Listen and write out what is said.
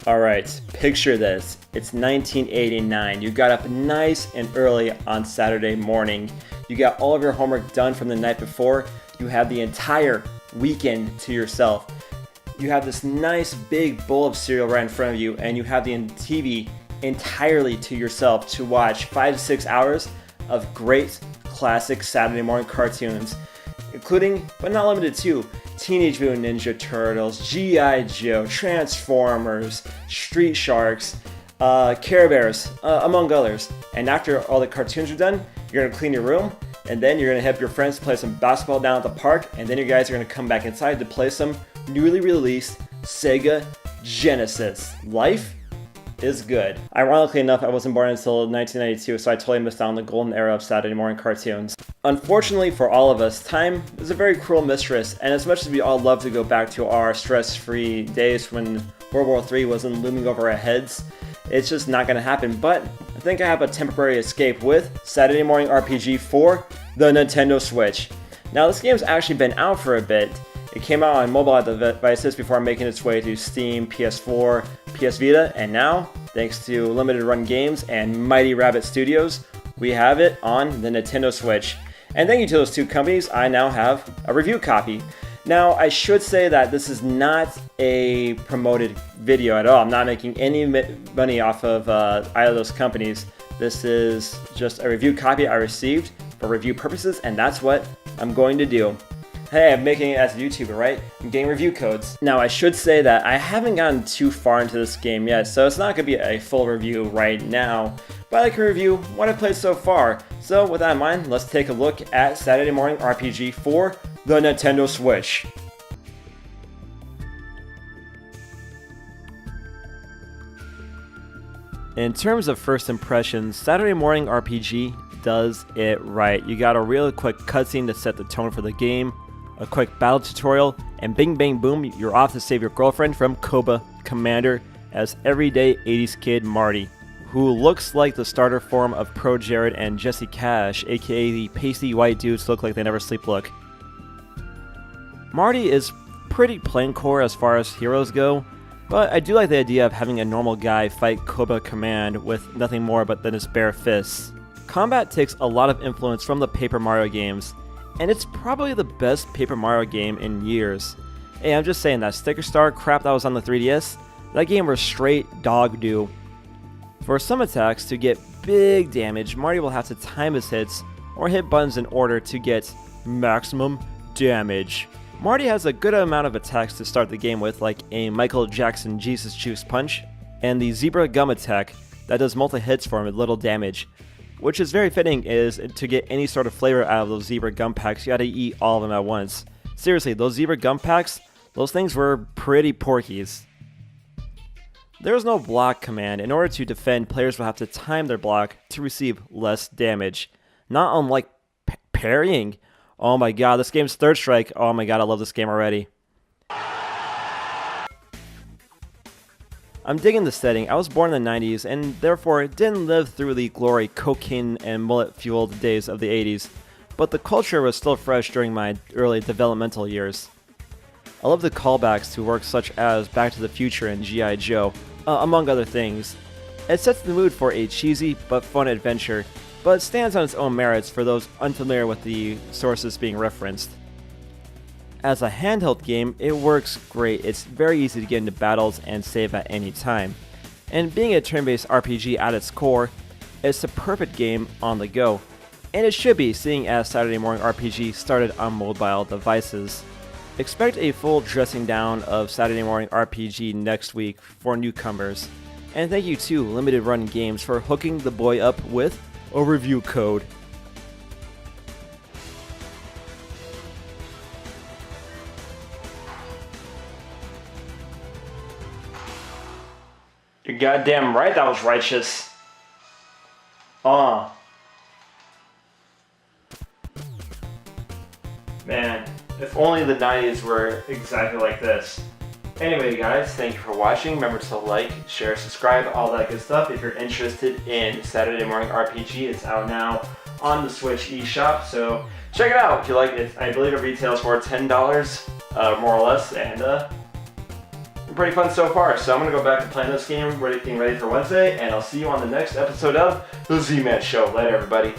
Alright, picture this. It's 1989. You got up nice and early on Saturday morning. You got all of your homework done from the night before. You have the entire weekend to yourself. You have this nice big bowl of cereal right in front of you, and you have the TV entirely to yourself to watch 5 to 6 hours of great classic Saturday morning cartoons, including, but not limited to, Teenage Mutant Ninja Turtles, G.I. Joe, Transformers, Street Sharks, Care Bears, among others. And after all the cartoons are done, you're going to clean your room, and then you're going to help your friends play some basketball down at the park, and then you guys are going to come back inside to play some newly released Sega Genesis. Life is good. Ironically enough, I wasn't born until 1992, so I totally missed out on the golden era of Saturday morning cartoons. Unfortunately for all of us, time is a very cruel mistress, and as much as we all love to go back to our stress-free days when World War III wasn't looming over our heads, it's just not going to happen. But I think I have a temporary escape with Saturday Morning RPG for the Nintendo Switch. Now, this game's actually been out for a bit. It came out on mobile devices before making its way to Steam, PS4, PS Vita, and now, thanks to Limited Run Games and Mighty Rabbit Studios, we have it on the Nintendo Switch. And thank you to those two companies, I now have a review copy. Now, I should say that this is not a promoted video at all. I'm not making any money off of either of those companies. This is just a review copy I received for review purposes, and that's what I'm going to do. Hey, I'm making it as a YouTuber, right? I'm getting review codes. Now, I should say that I haven't gotten too far into this game yet, so it's not going to be a full review right now, but I can review what I've played so far. So with that in mind, let's take a look at Saturday Morning RPG for the Nintendo Switch. In terms of first impressions, Saturday Morning RPG does it right. You got a really quick cutscene to set the tone for the game, a quick battle tutorial, and bing bang boom, you're off to save your girlfriend from Cobra Commander as everyday 80s kid Marty, who looks like the starter form of Pro Jared and Jesse Cash, aka the pasty white dudes look like they never sleep look. Marty is pretty plain core as far as heroes go, but I do like the idea of having a normal guy fight Cobra Command with nothing more but than his bare fists. Combat takes a lot of influence from the Paper Mario games, and it's probably the best Paper Mario game in years. Hey, I'm just saying, that Sticker Star crap that was on the 3DS, that game was straight dog do. For some attacks, to get big damage, Marty will have to time his hits or hit buttons in order to get maximum damage. Marty has a good amount of attacks to start the game with, like a Michael Jackson Jesus Juice Punch, and the Zebra Gum attack that does multi-hits for him with little damage. Which is very fitting, is to get any sort of flavor out of those Zebra Gum packs, you gotta eat all of them at once. Seriously, those Zebra Gum packs, those things were pretty porkies. There is no block command. In order to defend, players will have to time their block to receive less damage. Not unlike parrying. Oh my god, this game's Third Strike. Oh my god, I love this game already. I'm digging the setting. I was born in the 90s and therefore didn't live through the glory, cocaine, and mullet-fueled days of the 80s, but the culture was still fresh during my early developmental years. I love the callbacks to works such as Back to the Future and G.I. Joe, among other things. It sets the mood for a cheesy but fun adventure, but stands on its own merits for those unfamiliar with the sources being referenced. As a handheld game, it works great. It's very easy to get into battles and save at any time. And being a turn-based RPG at its core, it's the perfect game on the go. And it should be, seeing as Saturday Morning RPG started on mobile devices. Expect a full dressing down of Saturday Morning RPG next week for newcomers. And thank you to Limited Run Games for hooking the boy up with a review code. You're goddamn right that was righteous. Man, if only the 90s were exactly like this. Anyway guys, thank you for watching. Remember to like, share, subscribe, all that good stuff. If you're interested in Saturday Morning RPG, it's out now on the Switch eShop, so check it out if you like it. I believe it retails for $10, more or less, and pretty fun so far. So I'm gonna go back and play this game, getting ready for Wednesday, and I'll see you on the next episode of The Z-Man Show. Later, everybody.